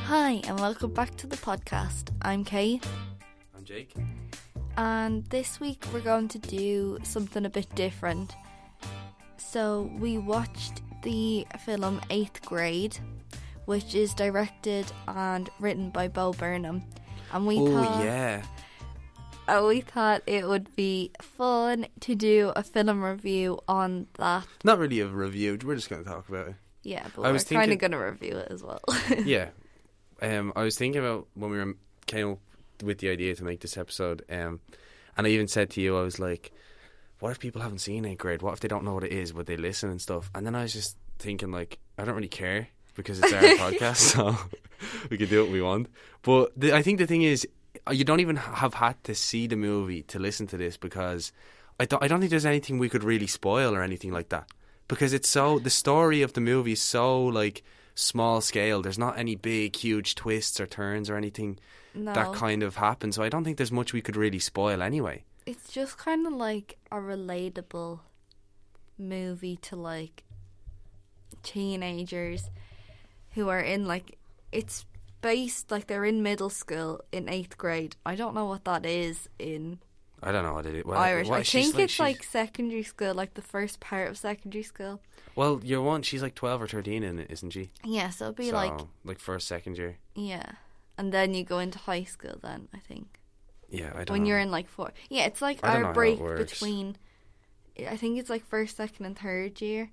Hi, and welcome back to the podcast. I'm Kay. I'm Jake. And this week we're going to do something a bit different. So we watched the film 8th Grade, which is directed and written by Bo Burnham. And we thought it would be fun to do a film review on that. Not really a review, we're just going to talk about it. Yeah, but we're kind of going to review it as well. Yeah. I was thinking about when we came up with the idea to make this episode, and I even said to you, I was like, what if people haven't seen 8th Grade? What if they don't know what it is? Would they listen and stuff? And then I was just thinking, like, I don't really care because it's our podcast, so we can do what we want. But I think the thing is, you don't even have had to see the movie to listen to this, because I don't think there's anything we could really spoil or anything like that, because the story of the movie is so like small scale. There's not any big huge twists or turns or anything that kind of happen, so I don't think there's much we could really spoil anyway. It's just kind of like a relatable movie to like teenagers who are in like, it's based like they're in middle school in 8th grade. I don't know what that is in I don't know what it is. Irish. I think it's like secondary school, like the first part of secondary school. Well, she's like 12 or 13 in it, isn't she? Yeah, so it'll be like first, second year. Yeah. And then you go into high school then, I think. Yeah, I don't know. When you're in like 4. Yeah, it's like our break between, I think it's like first, second and third year.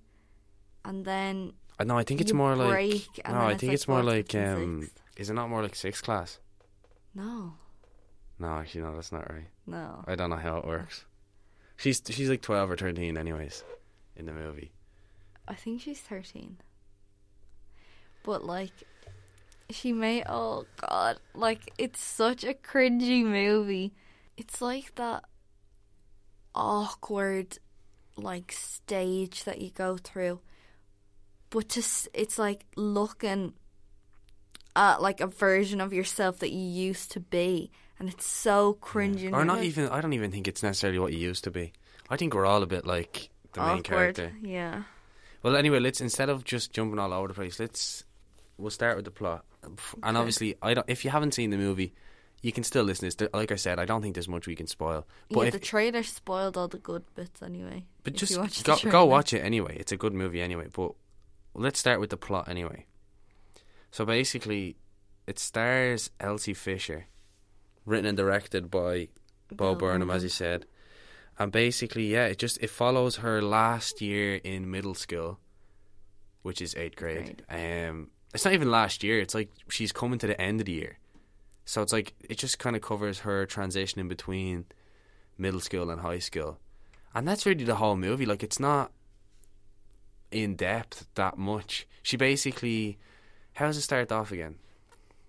And then no, I think it's more like, I think it's more like, is it not more like 6th class? No, actually, no, that's not right. No. I don't know how it works. She's like 12 or 13 anyways in the movie. I think she's 13. But like, she may, oh god, like, it's such a cringy movie. It's like that awkward like stage that you go through, but it's like looking at like a version of yourself that you used to be, and it's so cringy. Yeah. Or not even, I don't even think it's necessarily what you used to be. I think we're all a bit like the main character. Yeah. Well, anyway, instead of just jumping all over the place, we'll start with the plot. And obviously, if you haven't seen the movie, you can still listen to this. Like I said, I don't think there's much we can spoil. But the trailer spoiled all the good bits anyway. But just go watch it anyway. It's a good movie anyway. But let's start with the plot anyway. So basically, it stars Elsie Fisher, written and directed by Bo Burnham, as you said. And basically, yeah, it follows her last year in middle school, which is 8th grade. It's not even last year. It's like she's coming to the end of the year. So it's like, it just kind of covers her transition in between middle school and high school. And that's really the whole movie. Like, it's not in depth that much. She basically, how does it start off again?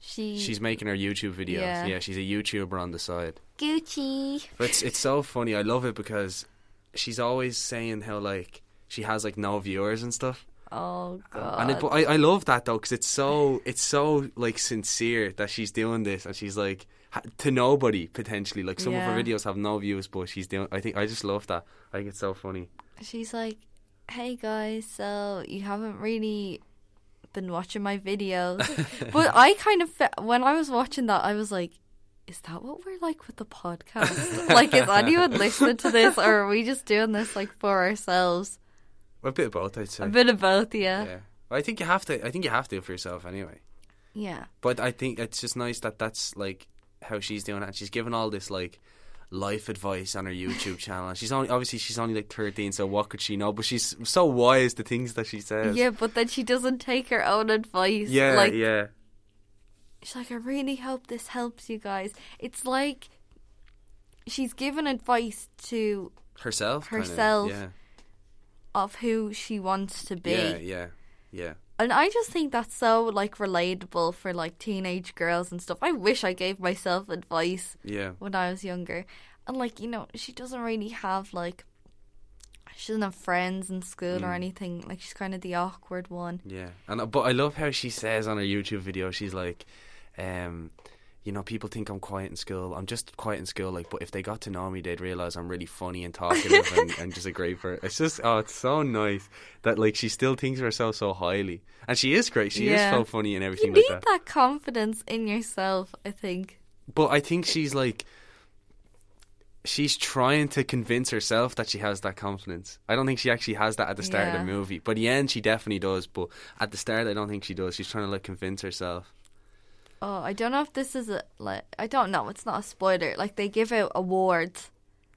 She's making her YouTube videos. Yeah, she's a YouTuber on the side. Gucci. But it's so funny. I love it because she's always saying how like she has like no viewers and stuff. Oh god. And I love that though, because it's so like sincere that she's doing this, and she's like to nobody potentially. Like some of her videos have no views, but she's doing. I just love that. I think it's so funny. She's like, "Hey guys, so you haven't really been watching my videos," but I kind of when I was watching that, I was like, is that what we're like with the podcast? Like, is anyone listening to this, or are we just doing this like for ourselves? Well, a bit of both, I'd say. A bit of both, yeah. Well, I think you have to. I think you have to for yourself anyway. Yeah. But I think it's just nice that that's like how she's doing it. And she's giving all this like life advice on her YouTube channel. And she's only like 13, so what could she know? But she's so wise, the things that she says. Yeah, but then she doesn't take her own advice. Yeah, yeah. She's like, I really hope this helps you guys. It's like she's giving advice to herself. Yeah. Of who she wants to be. Yeah. And I just think that's so like relatable for like teenage girls and stuff. I wish I gave myself advice when I was younger. And like, you know, she doesn't really have like, she doesn't have friends in school or anything. Like, she's kind of the awkward one. Yeah. But I love how she says on her YouTube video, she's like, people think I'm quiet in school. I'm just quiet in school, like, but if they got to know me, they'd realise I'm really funny and talkative and just a great person. It's just, it's so nice that, like, she still thinks of herself so highly. And she is great. She is so funny and everything like that. You need that confidence in yourself, I think. But I think she's, like, she's trying to convince herself that she has that confidence. I don't think she actually has that at the start of the movie. By the end, she definitely does. But at the start, I don't think she does. She's trying to, like, convince herself. Oh, I don't know if this is I don't know. It's not a spoiler. Like, they give out awards.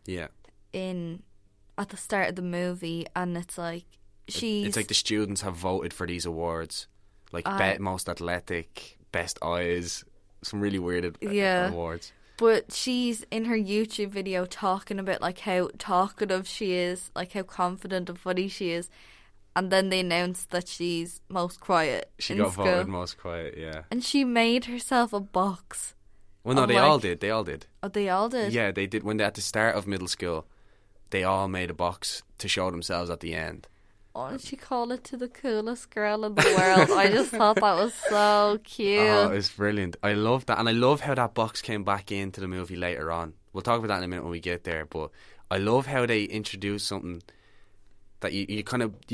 Yeah. At the start of the movie, and it's like it's like the students have voted for these awards, like most athletic, best eyes, some really weird awards. But she's in her YouTube video talking about, like, how talkative she is, like how confident and funny she is. And then they announced that she's most quiet. She got voted most quiet, yeah. And she made herself a box. Well, no, they all did. They all did. Oh, they all did? Yeah, they did. When at the start of middle school, they all made a box to show themselves at the end. Oh, and she called it to the coolest girl in the world. I just thought that was so cute. Oh, it's brilliant. I love that. And I love how that box came back into the movie later on. We'll talk about that in a minute when we get there. But I love how they introduce something that you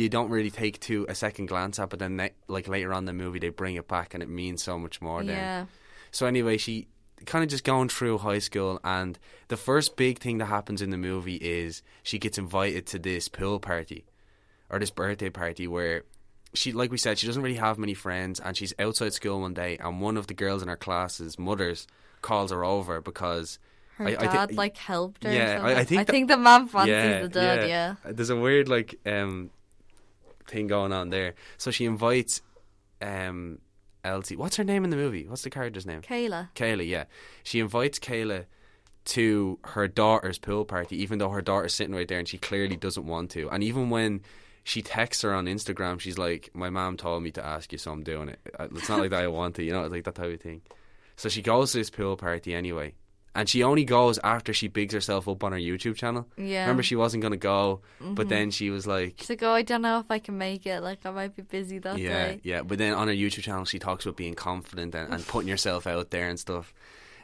don't really take to a second glance at, but then like later on in the movie they bring it back and it means so much more then. Yeah. So anyway, she kind of just going through high school, and the first big thing that happens in the movie is she gets invited to this pool party or this birthday party where she, like we said, she doesn't really have many friends, and she's outside school one day and one of the girls in her class's mothers calls her over because her dad like helped her. Yeah, I think the mum fancies the dad. Yeah, there's a weird like thing going on there. So she invites Elsie. What's her name in the movie? What's the character's name? Kayla. Kayla, yeah. She invites Kayla to her daughter's pool party, even though her daughter's sitting right there and she clearly doesn't want to. And even when she texts her on Instagram, she's like, "My mom told me to ask you, so I'm doing it. It's not like that I want to, like that type of thing." So she goes to this pool party anyway. And she only goes after she bigs herself up on her YouTube channel. Yeah. Remember, she wasn't going to go, but then she was like... She's like, I don't know if I can make it. Like, I might be busy that day. Yeah, but then on her YouTube channel, she talks about being confident and putting yourself out there and stuff.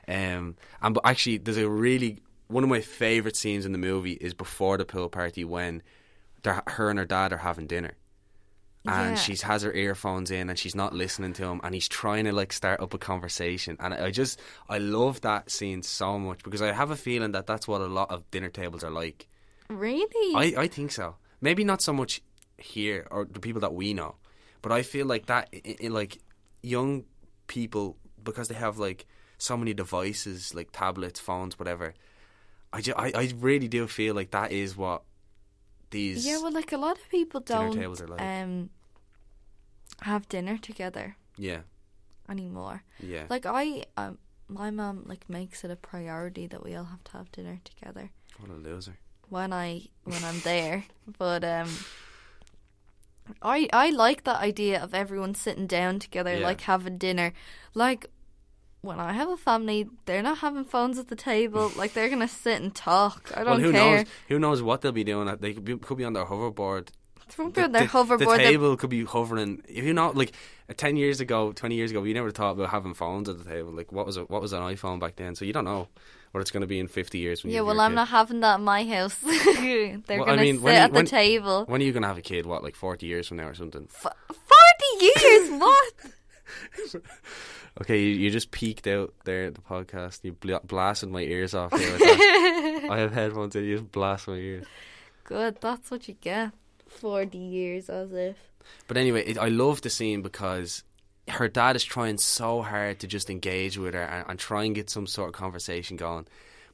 But actually, there's one of my favourite scenes in the movie is before the pool party when her and her dad are having dinner. And she has her earphones in and she's not listening to him, and he's trying to like start up a conversation, and I love that scene so much because I have a feeling that that's what a lot of dinner tables are like. Really? I think so. Maybe not so much here or the people that we know, but I feel like that in like young people, because they have like so many devices like tablets, phones, whatever. I really do feel like that is what these like a lot of people don't dinner tables are like. Have dinner together. Yeah. Anymore. Yeah. Like my mum like makes it a priority that we all have to have dinner together. What a loser. When I'm there, but I like that idea of everyone sitting down together, like having dinner. Like when I have a family, they're not having phones at the table. Like they're gonna sit and talk. I don't care. Who knows what they'll be doing? They could be on their hoverboard. The table could be hovering. If you know, like 10 years ago, 20 years ago, we never thought about having phones at the table. Like what was an iPhone back then? So you don't know what it's going to be in 50 years. When I'm not having that in my house. They're going to sit at the table. When are you going to have a kid? What, like 40 years from now or something? 40 years? What? Okay, you just peeked out there at the podcast. You blasted my ears off here with that. I have headphones and you just blast my ears. Good, that's what you get. 40 years as if. But anyway, I love the scene because her dad is trying so hard to just engage with her and try and get some sort of conversation going,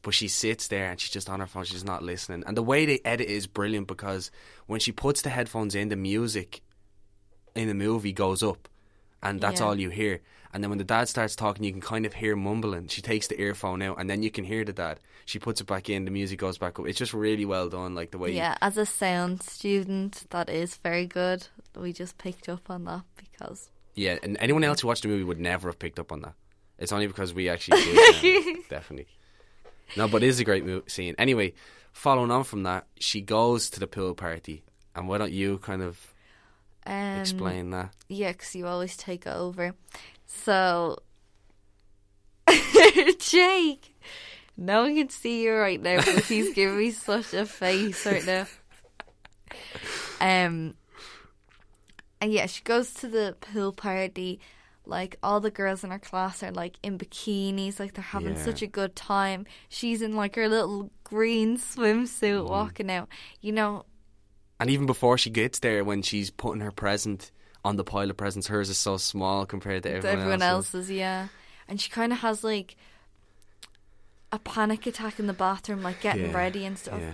but she sits there and she's just on her phone, she's not listening. And the way they edit it is brilliant because when she puts the headphones in, the music in the movie goes up and that's all you hear. And then when the dad starts talking, you can kind of hear mumbling. She takes the earphone out and then you can hear the dad. She puts it back in, the music goes back up. It's just really well done, like the way as a sound student, that is very good. We just picked up on that because... Yeah, and anyone else who watched the movie would never have picked up on that. It's only because we actually did. Definitely. No, but it is a great scene. Anyway, following on from that, she goes to the pool party. And why don't you kind of explain that? Yeah, because you always take it over. So... Jake, no one can see you right now, but he's giving me such a face right now. And yeah, she goes to the pool party. Like, all the girls in her class are, like, in bikinis. Like, they're having such a good time. She's in, like, her little green swimsuit walking out. You know. And even before she gets there, when she's putting her present on the pile of presents, hers is so small compared to everyone else's. Yeah. And she kind of has, like, a panic attack in the bathroom, like, getting ready and stuff. Yeah.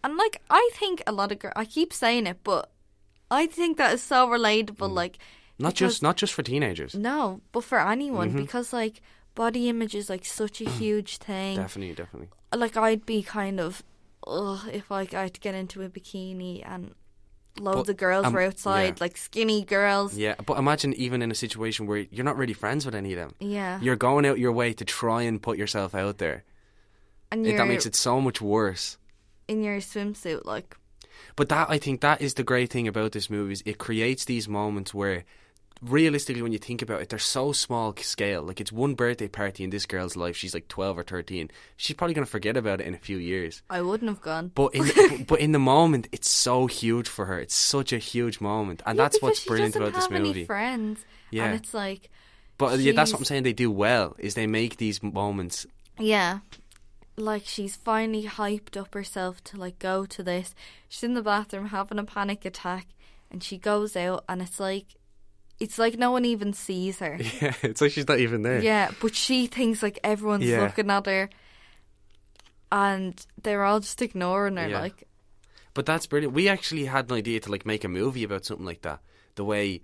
And, like, I think a lot of girls... I keep saying it, but I think that is so relatable, like... Not just for teenagers. No, but for anyone, because, like, body image is, like, such a huge thing. Definitely. Like, I'd be kind of, if, like, I had to get into a bikini and loads of girls were outside, like, skinny girls. Yeah, but imagine even in a situation where you're not really friends with any of them. Yeah. You're going out your way to try and put yourself out there. And that makes it so much worse. In your swimsuit, like... But I think that is the great thing about this movie, is it creates these moments where, realistically, when you think about it, they're so small scale. Like, it's one birthday party in this girl's life. She's like 12 or 13. She's probably going to forget about it in a few years. I wouldn't have gone. But in the moment, it's so huge for her. It's such a huge moment. And that's what's brilliant about this movie. She doesn't have any friends. Yeah. And it's like... But yeah, that's what I'm saying they do well, is they make these moments... Yeah. Like, she's finally hyped up herself to, like, go to this. She's in the bathroom having a panic attack, and she goes out, and it's like no one even sees her. Yeah, it's like she's not even there. Yeah, but she thinks, like, everyone's looking at her, and they're all just ignoring her, like. But that's brilliant. We actually had an idea to, like, make a movie about something like that. The way,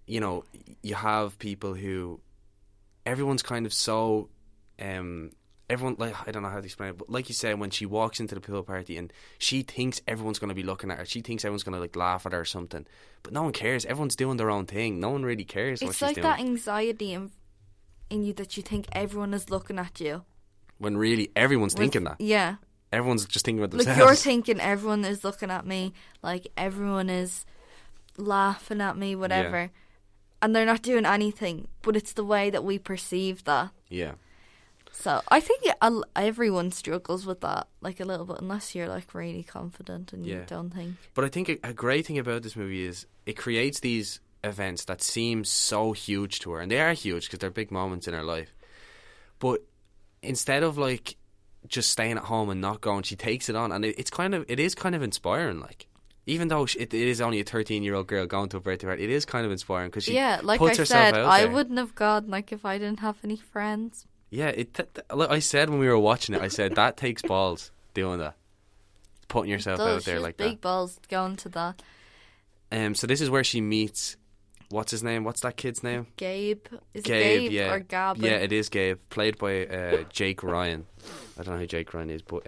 you know, you have people who, everyone's kind of so... Everyone, like, I don't know how to explain it, but like you said, when she walks into the pool party and she thinks everyone's going to be looking at her, she thinks everyone's going to, like, laugh at her or something, but no one cares. Everyone's doing their own thing. No one really cares what she's doing. It's like that anxiety in you that you think everyone is looking at you, when really everyone's thinking that. Yeah, everyone's just thinking about themselves. Like, you're thinking everyone is looking at me, like, everyone is laughing at me, whatever, and they're not doing anything, but it's the way that we perceive that. Yeah. So I think everyone struggles with that, like, a little bit, unless you're, like, really confident and you don't think. But I think a great thing about this movie is it creates these events that seem so huge to her, and they are huge because they're big moments in her life. But instead of, like, just staying at home and not going, she takes it on, and it is kind of inspiring. Like, even though it is only a 13-year-old girl going to a birthday party, it is kind of inspiring because she puts herself out there. I wouldn't have gone, like, if I didn't have any friends. Yeah, like I said when we were watching it, I said that takes balls doing that, putting yourself out there like that. Big balls going to that. So this is where she meets. What's his name? What's that kid's name? Gabe. Is it Gabe or Gavin? Yeah, it is Gabe, played by Jake Ryan. I don't know who Jake Ryan is, but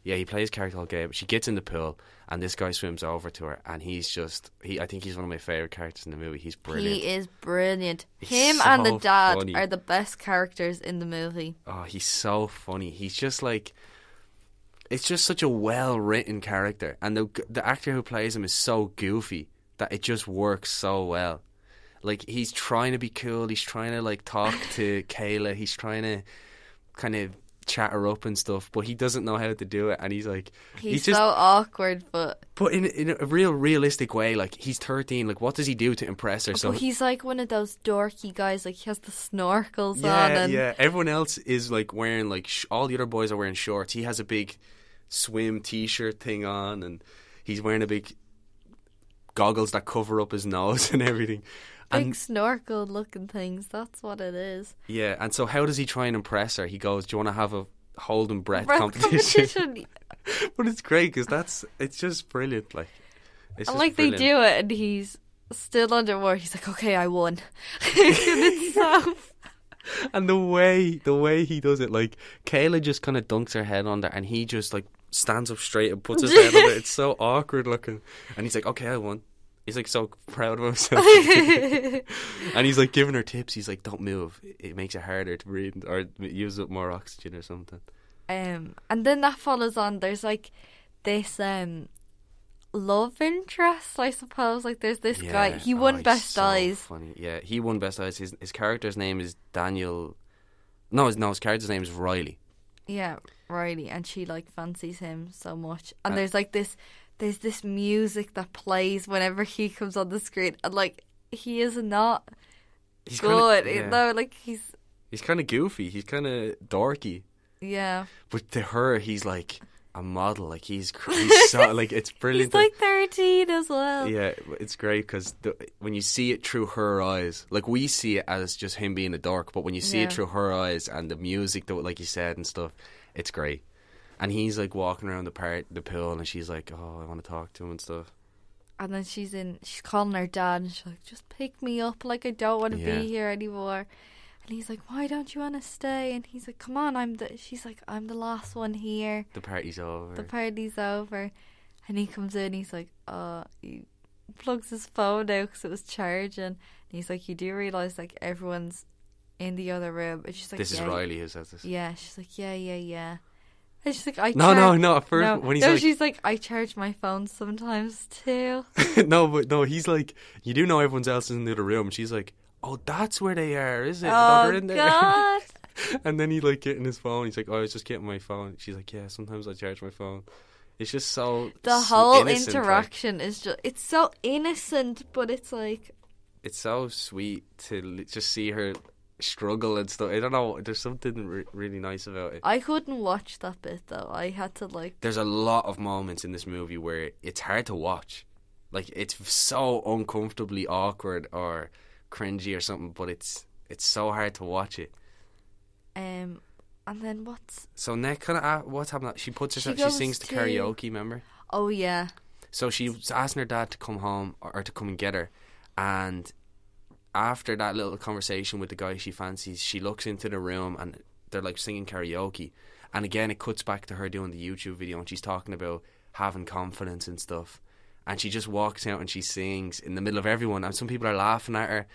he plays a character called Gabe. She gets in the pool, and this guy swims over to her, and he's just I think he's one of my favourite characters in the movie. He's brilliant. He is brilliant. He's Him and the dad funny. are the best characters in the movie. Oh, he's so funny. He's just like, it's just such a well written character, and the actor who plays him is so goofy that it just works so well. Like, he's trying to be cool. He's trying to, like, talk to Kayla. He's trying to kind of chat her up and stuff, but he doesn't know how to do it, and he's like, he's just so awkward, but in a real realistic way. Like, he's 13, like, what does he do to impress her? So he's like one of those dorky guys, like, he has the snorkels on, and everyone else is, like, wearing, like, all the other boys are wearing shorts. He has a big swim t-shirt thing on, and he's wearing a big goggles that cover up his nose and everything. Big snorkel looking things, that's what it is. Yeah, and so how does he try and impress her? He goes, do you want to have a holding breath competition? But it's great because it's just brilliant. Like, it's just brilliant. They do it, and he's still underwater. He's like, okay, I won. It's so... And the way he does it, like, Kayla just kind of dunks her head on there, and he just, like, stands up straight and puts his head on it. It's so awkward looking, and he's like, okay, I won. He's, like, so proud of himself. And he's, like, giving her tips. He's like, don't move. It makes it harder to breathe or use up more oxygen or something. And then that follows on. There's, like, this love interest, I suppose. Like, there's this guy. He won Best Eyes. Funny. Yeah, he won Best Eyes. His character's name is Daniel. No, his character's name is Riley. Yeah, Riley, and she like fancies him so much. And there's this music that plays whenever he comes on the screen, and like he is not good. No, like he's kind of goofy. He's kind of dorky. Yeah. But to her, he's like a model. Like he's so like it's brilliant. He's like 13 as well. Yeah, it's great because when you see it through her eyes, like we see it as just him being a dork, but when you see it through her eyes and the music, that like you said and stuff, it's great. And he's like walking around the pool, and she's like, "Oh, I want to talk to him and stuff." And then she's calling her dad, and she's like, "Just pick me up, like I don't want to be here anymore." And he's like, "Why don't you want to stay?" And he's like, "Come on, she's like, "I'm the last one here. The party's over." And he comes in, he's like, he plugs his phone out because it was charging. And he's like, "You do realise like everyone's in the other room?" And she's like, "This is Riley who says this." Yeah, she's like, yeah. And she's like, No. At first, when he's like, she's like, "I charge my phone sometimes too." No, he's like, "You do know everyone else is in the other room." And she's like, "Oh, that's where they are, is it?" Oh, they're in there. God. And then he like getting his phone. He's like, "Oh, I was just getting my phone." She's like, "Yeah, sometimes I charge my phone." It's just so the whole innocent, interaction is just—it's so innocent, but it's like it's so sweet to just see her struggle and stuff. I don't know. There's something really nice about it. I couldn't watch that bit though. I had to like. There's a lot of moments in this movie where it's hard to watch. Like it's so uncomfortably awkward or cringy or something, but it's so hard to watch it. And then next what's happening? She sings the karaoke. Remember? Oh yeah. So she was asking her dad to come home or to come and get her, and after that little conversation with the guy she fancies, she looks into the room and they're like singing karaoke, and again it cuts back to her doing the YouTube video, and she's talking about having confidence and stuff, and she just walks out and she sings in the middle of everyone, and some people are laughing at her.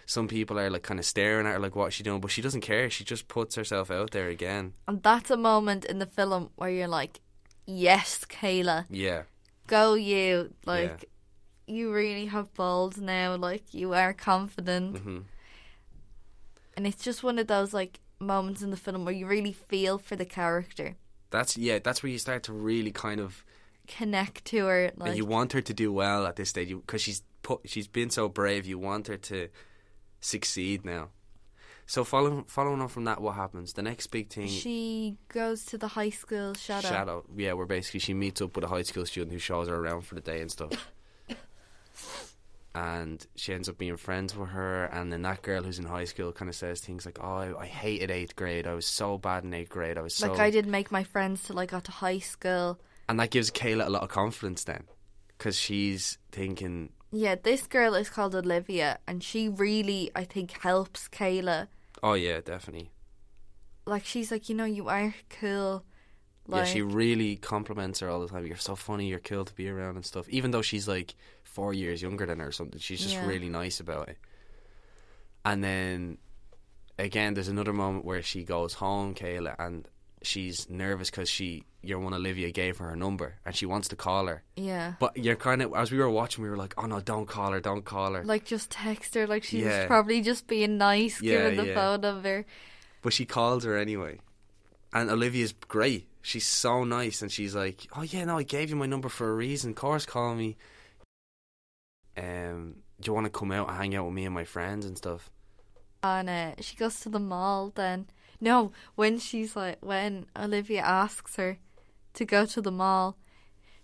Some people are like kind of staring at her like, what's she doing? But she doesn't care. She just puts herself out there again. And that's a moment in the film where you're like, yes, Kayla. Yeah. Go you. Like, you really have balls now. Like, you are confident. Mm-hmm. And it's just one of those like moments in the film where you really feel for the character. That's where you start to really kind of connect to her. Like, and you want her to do well at this stage because she's been so brave. You want her to succeed now. So following on from that, what happens? The next big thing, she goes to the high school shadow. Yeah, where basically she meets up with a high school student who shows her around for the day and stuff. And she ends up being friends with her, and then that girl who's in high school kind of says things like, "Oh, I hated 8th grade. I was so bad in 8th grade. I was so..." Like, I didn't make my friends till I got to high school. And that gives Kayla a lot of confidence then, because she's thinking... Yeah, this girl is called Olivia, and she really, I think, helps Kayla. Oh, yeah, definitely. Like, she's like, you are cool. Like, yeah, she really compliments her all the time. "You're so funny, you're cool to be around and stuff." Even though she's like 4 years younger than her or something, she's just really nice about it. And then, again, there's another moment where she goes home, Kayla, and she's nervous because your one Olivia gave her number and she wants to call her. Yeah. But you're kind of, as we were watching, we were like, "Oh no, don't call her. Like, just text her. Like, she's probably just being nice, giving the phone number. But she calls her anyway. And Olivia's great. She's so nice, and she's like, "Oh yeah, no, I gave you my number for a reason. Of course, call me. Do you want to come out and hang out with me and my friends and stuff?" And she goes to the mall then. No, when Olivia asks her to go to the mall,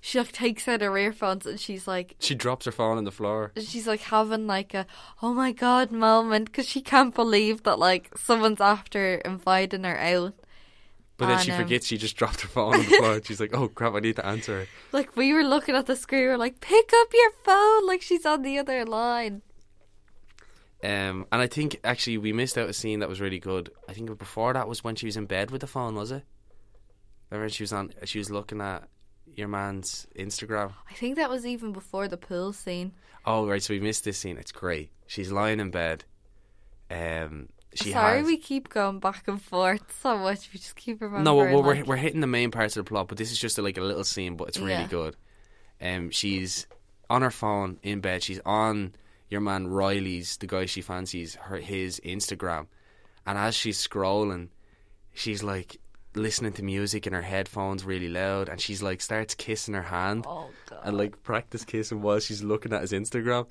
she like takes out her earphones and she's like... She drops her phone on the floor. She's like having like a, oh my God moment, because she can't believe that like someone's after inviting her out. But then she forgets she just dropped her phone on the floor and she's like, "Oh crap, I need to answer her." Like, we were looking at the screen, we were like, pick up your phone, like she's on the other line. And I think actually we missed out a scene that was really good. I think before that was when she was in bed with the phone, was it? Remember she was looking at your man's Instagram. I think that was even before the pool scene. Oh right, so we missed this scene. It's great. She's lying in bed. We keep going back and forth so much. We just keep remembering. No, well, we're hitting the main parts of the plot, but this is just a little scene, but it's really good. She's on her phone in bed. She's on your man Riley's, the guy she fancies, his Instagram, and as she's scrolling, she's like listening to music in her headphones really loud, and she's like starts kissing her hand. Oh God. And like practice kissing while she's looking at his Instagram.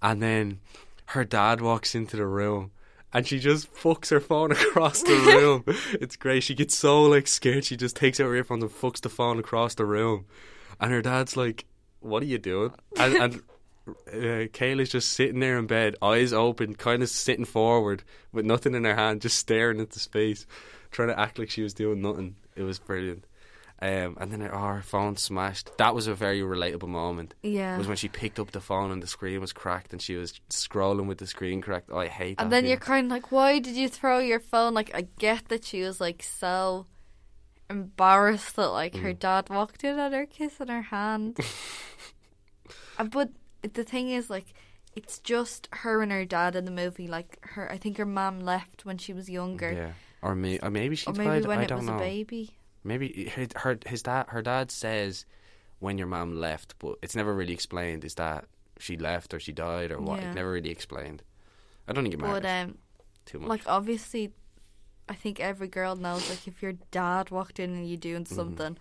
And then her dad walks into the room and she just fucks her phone across the room. It's great. She gets so like scared, she just takes out her earphones and fucks the phone across the room. And her dad's like, what are you doing? And Kayla's just sitting there in bed, eyes open, kind of sitting forward with nothing in her hand, just staring into space, trying to act like she was doing nothing. It was brilliant. And then her phone smashed. That was a very relatable moment. Yeah. It was when she picked up the phone and the screen was cracked and she was scrolling with the screen cracked. Oh, I hate that. And then feeling. you're kind of like, why did you throw your phone? Like, I get that she was like so embarrassed that like her dad walked in and her kissing her hand. But the thing is, like, it's just her and her dad in the movie. Like, I think her mum left when she was younger. Yeah. Or maybe she or died. maybe when I it don't was know. a baby. Maybe her dad says when your mum left, but it's never really explained. Is that she left or she died or what? Yeah. It's never really explained. I don't think it matters But too much. like, obviously, I think every girl knows, like, if your dad walked in and you doing something,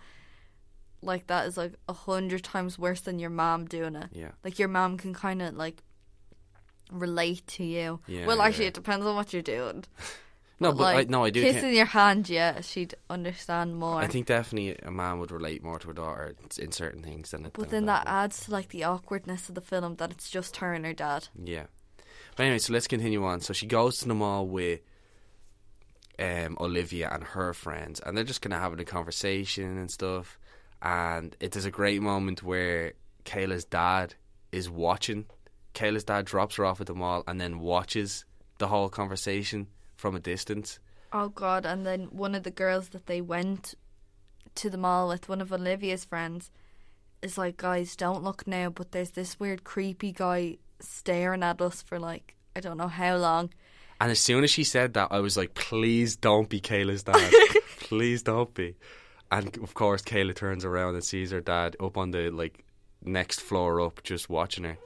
like, that is like 100 times worse than your mom doing it. Yeah. Like, your mom can kind of like relate to you. Yeah, well, actually, yeah. it depends on what you're doing. No, but like, I do kissing think, your hand, yeah, she'd understand more. I think definitely a man would relate more to a daughter in certain things than. But then that adds to like the awkwardness of the film that it's just her and her dad. Yeah. But anyway, so let's continue on. So she goes to the mall with Olivia and her friends, and they're just kind of having a conversation and stuff. And it is a great moment where Kayla's dad is watching. Kayla's dad drops her off at the mall and then watches the whole conversation from a distance. Oh God! And then one of the girls that they went to the mall with, one of Olivia's friends, is like, guys, don't look now, but there's this weird creepy guy staring at us for like, I don't know how long. And as soon as she said that, I was like, please don't be Kayla's dad. Please don't be. And of course Kayla turns around and sees her dad up on the like next floor up just watching her.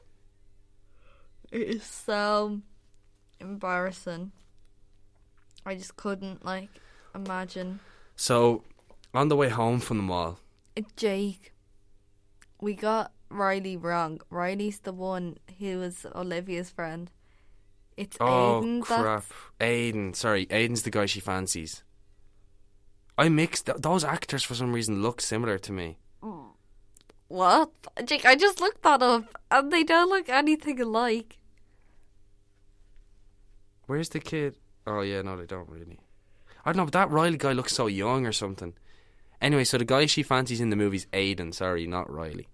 It is so embarrassing. I just couldn't like imagine. So on the way home from the mall, Jake, we got Riley wrong. Riley's the one who was Olivia's friend. It's Aiden. Crap. Aiden. Sorry, Aiden's the guy she fancies. I mixed... Those actors, for some reason, look similar to me. What? Jake, I just looked that up, and they don't look anything alike. Where's the kid? Oh, yeah, no, they don't really. I don't know, but that Riley guy looks so young or something. Anyway, so the guy she fancies in the movie's Aiden. Sorry, not Riley.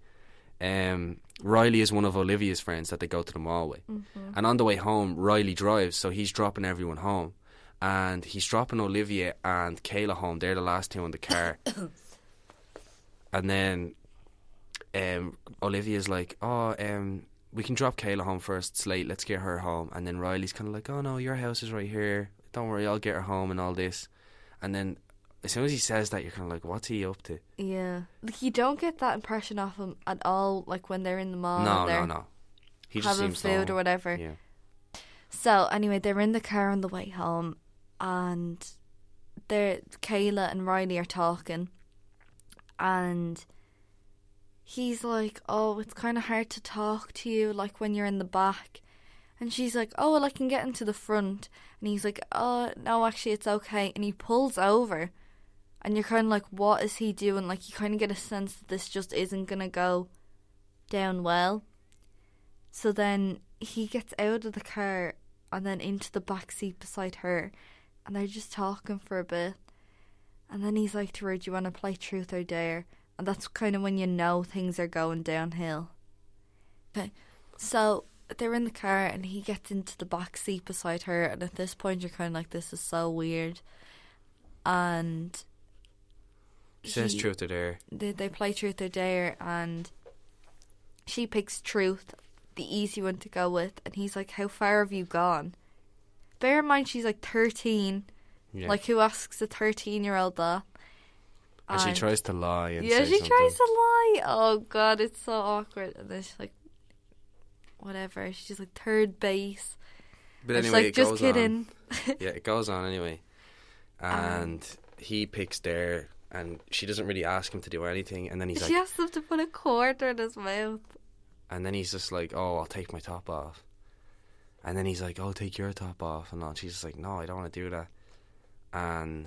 Riley is one of Olivia's friends that they go to the mall with. Mm-hmm. And on the way home, Riley drives, so he's dropping everyone home. And he's dropping Olivia and Kayla home. They're the last two in the car. And then Olivia's like, we can drop Kayla home first. It's late. Let's get her home. And then Riley's kind of like, oh, no, your house is right here. Don't worry, I'll get her home and all this. And then as soon as he says that, you're kind of like, what's he up to? Yeah. Like, you don't get that impression of him at all, like when they're in the mall. No. He just having seems food or whatever. Yeah. So, anyway, they're in the car on the way home, and Kayla and Riley are talking, and he's like, oh, it's kind of hard to talk to you, like, when you're in the back. And she's like, oh, well, I can get into the front. And he's like, oh, no, actually, it's okay. And he pulls over, and you're kind of like, what is he doing? Like, you kind of get a sense that this just isn't going to go down well. So then he gets out of the car and then into the back seat beside her, and they're just talking for a bit. And then he's like to her, do you want to play truth or dare? And that's kind of when you know things are going downhill. Okay, so they're in the car and he gets into the back seat beside her, and at this point you're kind of like, this is so weird. And says truth or dare. They play truth or dare, and she picks truth, the easy one to go with, and he's like, how far have you gone? Bear in mind she's like 13. Yeah. Like, who asks a 13-year-old that? And she tries to lie and yeah, say she something. tries to lie. Oh God, it's so awkward. And then she's like, whatever, she's like third base. But and anyway, she's like, just kidding. Yeah, it goes on anyway. and he picks there, and she doesn't really ask him to do anything, and then he's she like, asks him to put a quarter in his mouth. and then he's just like, oh, I'll take my top off. And then he's like, oh, take your top off. And all. She's just like, no, I don't want to do that. And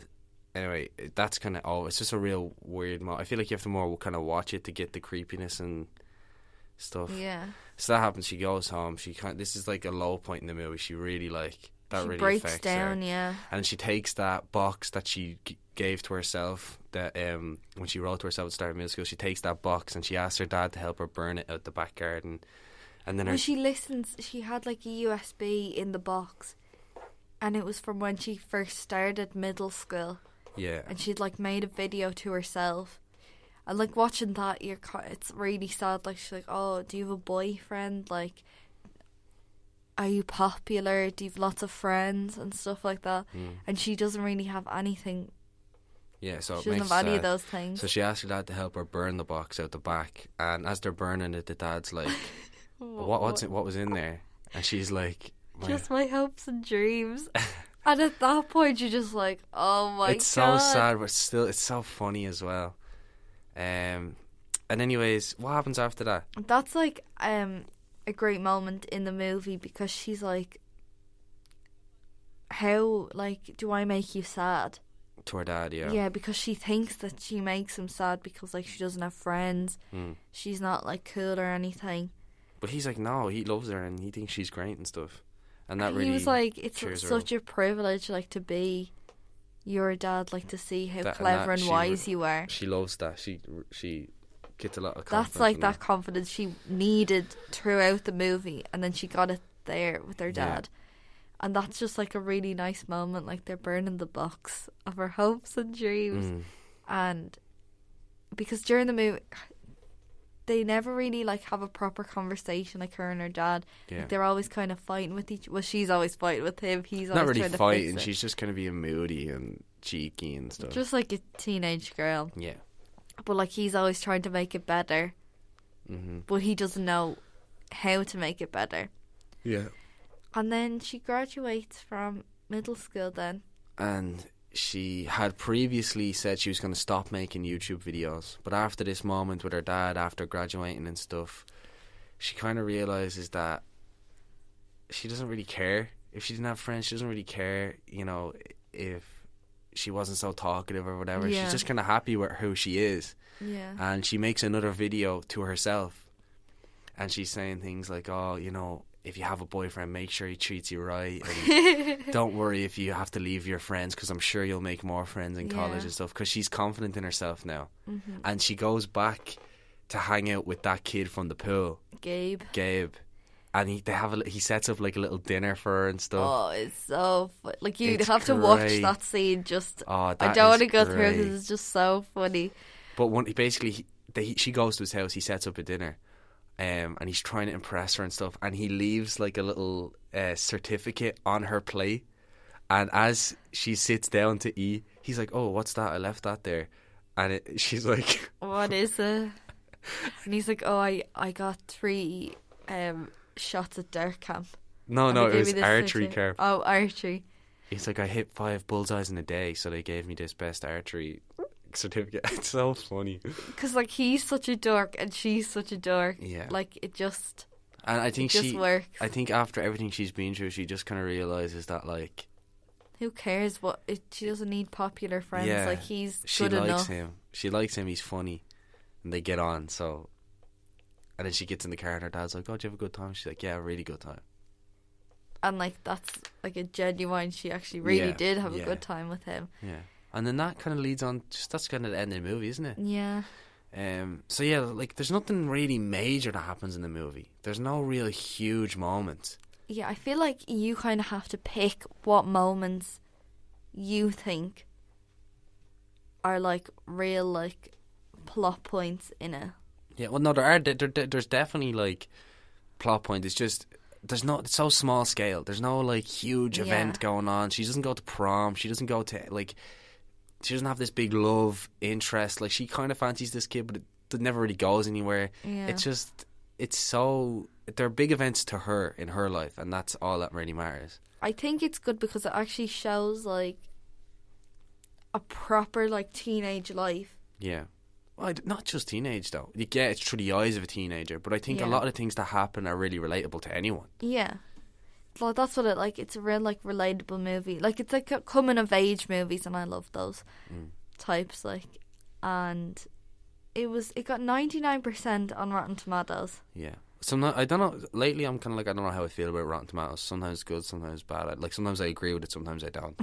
anyway, that's kind of, it's just a real weird I feel like you have to more kind of watch it to get the creepiness and stuff. Yeah. So that happens. She goes home. This is like a low point in the movie. She really that she really breaks affects down, her. yeah. And she takes that box that she gave to herself, that when she wrote to herself at the start of middle school, she takes that box and she asks her dad to help her burn it out the back garden. And then when she listens, she had like a USB in the box, and it was from when she first started middle school. Yeah. And she'd like made a video to herself. And like watching that, it's really sad. Like she's like, oh, do you have a boyfriend? Like, are you popular? Do you have lots of friends and stuff like that? And she doesn't really have anything. Yeah, so she doesn't have any of those things. So she asked her dad to help her burn the box out the back, and as they're burning it, the dad's like, what was in there? And she's like, just my hopes and dreams. And at that point, you're just like, oh my god. It's so sad, but still, it's so funny as well. And anyways, what happens after that? That's like a great moment in the movie, because she's like, how, like, do I make you sad? To her dad, yeah. Yeah, because she thinks that she makes him sad because, like, she doesn't have friends. She's not, like, cool or anything. But he's like, no, he loves her and he thinks she's great and stuff. And that really, he was like, it's such a privilege, like, to be your dad, like, to see how clever and wise you are. She loves that. She gets a lot of confidence. That's like that confidence she needed throughout the movie, and then she got it there with her dad. Yeah. And that's just like a really nice moment. Like, they're burning the box of her hopes and dreams. And because during the movie, they never really like have a proper conversation, like her and her dad. Yeah. Like, they're always kind of fighting with well, she's always fighting with him. He's always not really trying to fighting. fix it. She's just kind of being moody and cheeky and stuff. Just like a teenage girl. Yeah. But like, he's always trying to make it better. But he doesn't know how to make it better. Yeah. And then she graduates from middle school then. And she had previously said she was going to stop making YouTube videos. But after this moment with her dad, after graduating and stuff, she kind of realises that she doesn't really care. If she didn't have friends, she doesn't really care, you know, if she wasn't so talkative or whatever. Yeah. She's just kind of happy with who she is. Yeah. And she makes another video to herself. And she's saying things like, oh, you know, if you have a boyfriend, make sure he treats you right. And don't worry if you have to leave your friends, because I'm sure you'll make more friends in college and stuff. Because she's confident in herself now. And she goes back to hang out with that kid from the pool. Gabe. And he sets up like a little dinner for her and stuff. Oh, it's so fun. Like, you'd It's have to watch that scene. Just, I don't want to go through it because it's just so funny. But when she goes to his house, he sets up a dinner. And he's trying to impress her and stuff, and he leaves like a little certificate on her plate, and as she sits down to eat, he's like, oh, what's that? I left that there. And she's like, what is it? And he's like, oh, I got 3 shots at dart camp. No, it was archery camp. Oh, archery. He's like, I hit 5 bullseyes in a day, so they gave me this best archery certificate. It's so funny because like, he's such a dork and she's such a dork. Yeah, like, it just, and I think just works. I think after everything she's been through, she just kind of realizes that, like, who cares she doesn't need popular friends. Yeah, like, he's she good likes enough. She likes him. He's funny, and they get on. So, and then she gets in the car and her dad's like, oh, did you have a good time? She's like, yeah, a really good time. And like, that's like a genuine, she actually really did have a good time with him. Yeah. And then that kind of leads on, that's kind of the end of the movie, isn't it? Yeah. So yeah, like, there's nothing really major that happens in the movie. There's no real huge moments. Yeah, I feel like you kind of have to pick what moments you think are like real, like, plot points in it. Yeah, well, no, there's definitely like plot points. It's just, it's so small scale. There's no like huge event going on. She doesn't go to prom. She doesn't go to, like, she doesn't have this big love interest. Like, she kind of fancies this kid, but it never really goes anywhere. Yeah. It's just, they're big events to her in her life, and that's all that really matters. I think it's good because it actually shows, like, a proper like teenage life. Yeah. Well, not just teenage though. You get it's through the eyes of a teenager, but I think a lot of the things that happen are really relatable to anyone. Yeah. Well, that's what it like. It's a real like relatable movie. Like it's like a coming of age movies, and I love those types. Like, and it got 99% on Rotten Tomatoes. Yeah. I don't know. Lately, I'm kind of like I don't know how I feel about Rotten Tomatoes. Sometimes good, sometimes bad. Like sometimes I agree with it, sometimes I don't.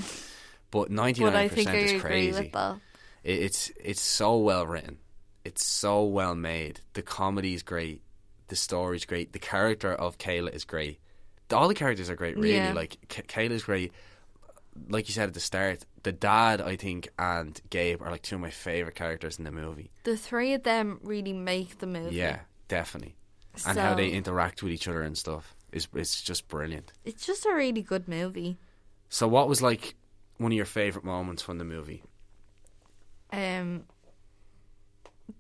But 99% is crazy. Agree with that. It's so well written. It's so well made. The comedy's great. The story's great. The character of Kayla is great. All the characters are great, really. Yeah. Like Kayla's great. Like you said at the start, the dad, I think, and Gabe are like two of my favourite characters in the movie. The three of them really make the movie. Yeah, definitely. And how they interact with each other and stuff it's just brilliant. It's just a really good movie. So what was like one of your favourite moments from the movie?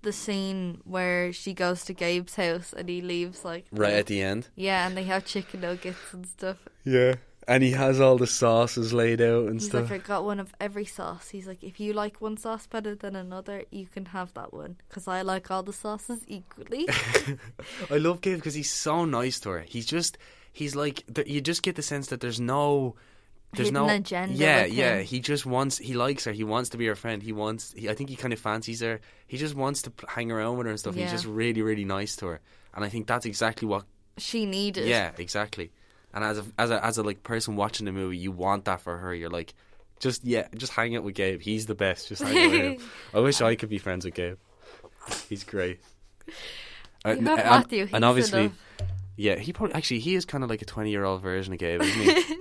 The scene where she goes to Gabe's house and he leaves like right at the end. Yeah, and they have chicken nuggets and stuff. Yeah. And he has all the sauces laid out and He's stuff. like, I got one of every sauce. He's like, if you like one sauce better than another, you can have that one. Because I like all the sauces equally. I love Gabe because he's so nice to her. He's like, you just get the sense that there's no agenda. Yeah. He likes her. He wants to be her friend. I think he kind of fancies her. He just wants to hang around with her and stuff. Yeah. He's just really, really nice to her. And I think that's exactly what she needed. Yeah, exactly. And as a like person watching the movie, you want that for her. You're like, just hang out with Gabe. He's the best. Just hang out with him. I wish I could be friends with Gabe. He's great. Matthew. And obviously, yeah, he is kind of like a 20-year-old version of Gabe, isn't he?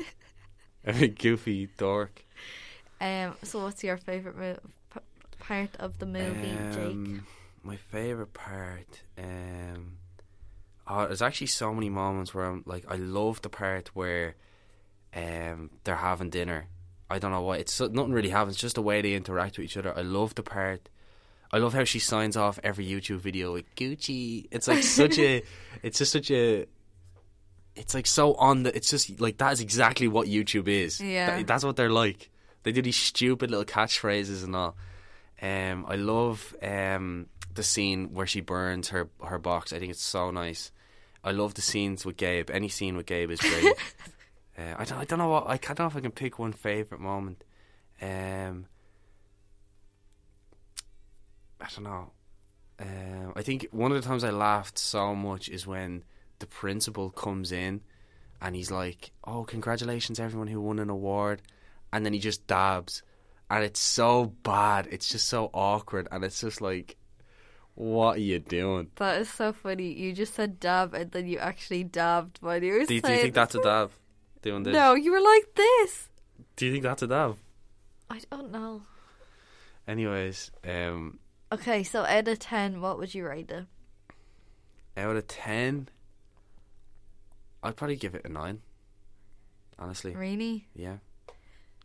A big goofy dork. So what's your favourite part of the movie, Jake? My favourite part, there's actually so many moments where I'm like, I love the part where they're having dinner. I don't know why. Nothing really happens, just the way they interact with each other. I love the part. I love how she signs off every YouTube video with Gucci. It's like it's like so it's just like that is exactly what YouTube is. Yeah. That's what they're like. They do these stupid little catchphrases and all. I love the scene where she burns her box. I think it's so nice. I love the scenes with Gabe. Any scene with Gabe is great. I don't know what I don't know if I can pick one favourite moment. I don't know. I think one of the times I laughed so much is when the principal comes in and he's like, "Oh, congratulations everyone who won an award," and then he just dabs, and it's so bad. It's just so awkward, and it's just like, what are you doing? That is so funny. You just said dab and then you actually dabbed while you were saying. Do you think that's a dab? Doing this? No, you were like this. Do you think that's a dab? I don't know. Anyways, okay, so out of 10, what would you rate it? Out of 10, I'd probably give it a 9. Honestly. Really? Yeah.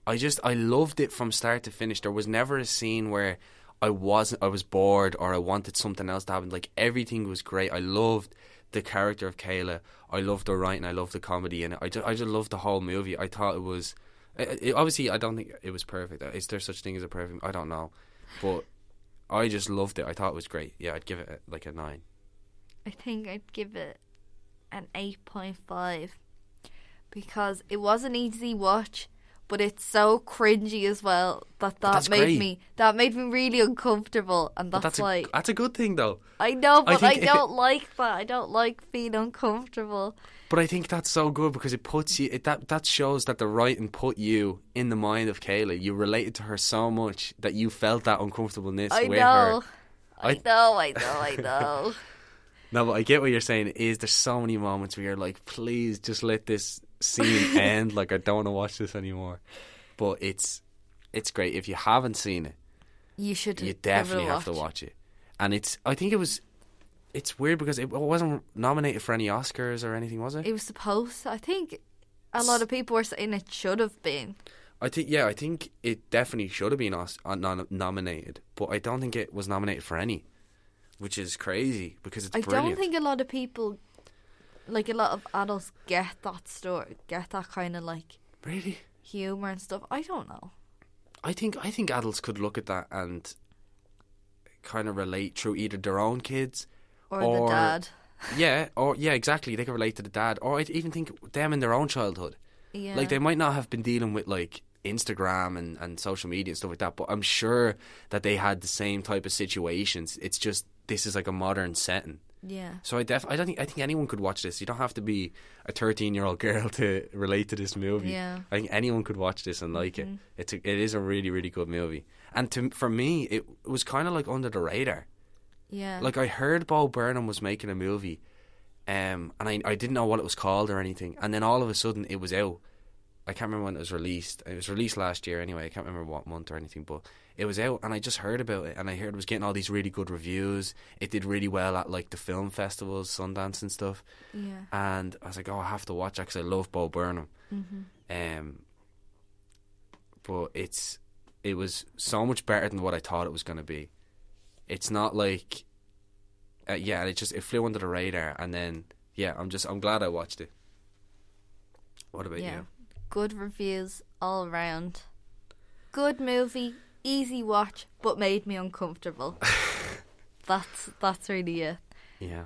I loved it from start to finish. There was never a scene where I was bored or I wanted something else to happen. Like, everything was great. I loved the character of Kayla. I loved the writing. I loved the comedy in it. I just loved the whole movie. I thought it was obviously, I don't think it was perfect. Is there such thing as a perfect? I don't know, but I just loved it. I thought it was great. Yeah, I'd give it like a 9. I think I'd give it an 8.5 because it was an easy watch, but it's so cringy as well that made me really uncomfortable, and that's a good thing though. I know, but I don't like that. I don't like being uncomfortable. But I think that's so good because it puts you. That shows that the writing put you in the mind of Kayla. You related to her so much that you felt that uncomfortableness with her. I know. No, but I get what you're saying. There's so many moments where you're like, please just let this scene end. Like, I don't want to watch this anymore. But it's great. If you haven't seen it, you definitely have to watch it. And I think it's weird because it wasn't nominated for any Oscars or anything, was it? It was supposed to. I think a lot of people were saying it should have been. I think it definitely should have been nominated, but I don't think it was nominated for any, which is crazy because it's brilliant. I don't think a lot of people, like a lot of adults, get that story, get that kind of like really humour and stuff. I don't know. I think adults could look at that and kind of relate through either their own kids or the dad. Yeah, exactly. They could relate to the dad, or I even think them in their own childhood. Yeah. Like, they might not have been dealing with like Instagram and social media and stuff like that, but I'm sure that they had the same type of situations. It's just this is like a modern setting. Yeah. So I think anyone could watch this. You don't have to be a 13-year-old girl to relate to this movie. Yeah. I think anyone could watch this and like it. It is a really, really good movie. And for me, it was kind of like under the radar. Yeah. Like, I heard Bo Burnham was making a movie, and I didn't know what it was called or anything. And then all of a sudden it was out. I can't remember when it was released. It was released last year anyway. I can't remember what month or anything, but it was out, and I just heard about it, and I heard it was getting all these really good reviews. It did really well at like the film festivals, Sundance and stuff. Yeah. And I was like, oh, I have to watch that because I love Bo Burnham. But it was so much better than what I thought it was going to be. It's not like it flew under the radar, and then I'm glad I watched it. What about you? Good reviews all around. Good movie, easy watch, but made me uncomfortable. That's really it. Yeah.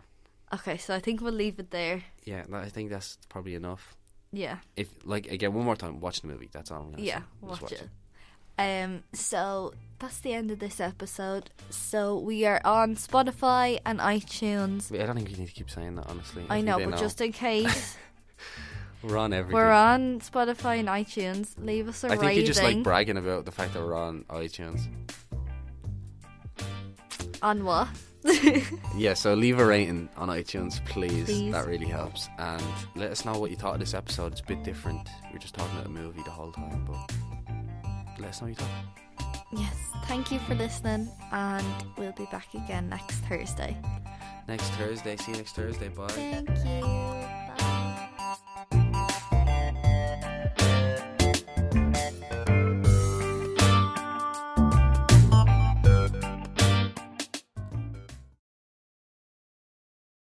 Okay, so I think we'll leave it there. Yeah, I think that's probably enough. Yeah. If, like, again, one more time, watch the movie. That's all I'm going to say. Watch it. So that's the end of this episode. So we are on Spotify and iTunes. I don't think you need to keep saying that, honestly. I know, but just in case. We're on everything. We're on Spotify and iTunes. Leave us a rating. I think you just like bragging about the fact that we're on iTunes. On what? Yeah, so leave a rating on iTunes, please. That really helps. And let us know what you thought of this episode. It's a bit different. We're just talking about a movie the whole time, but let us know what you thought. Yes, thank you for listening, and we'll be back again next Thursday. See you next Thursday. Bye. Thank you.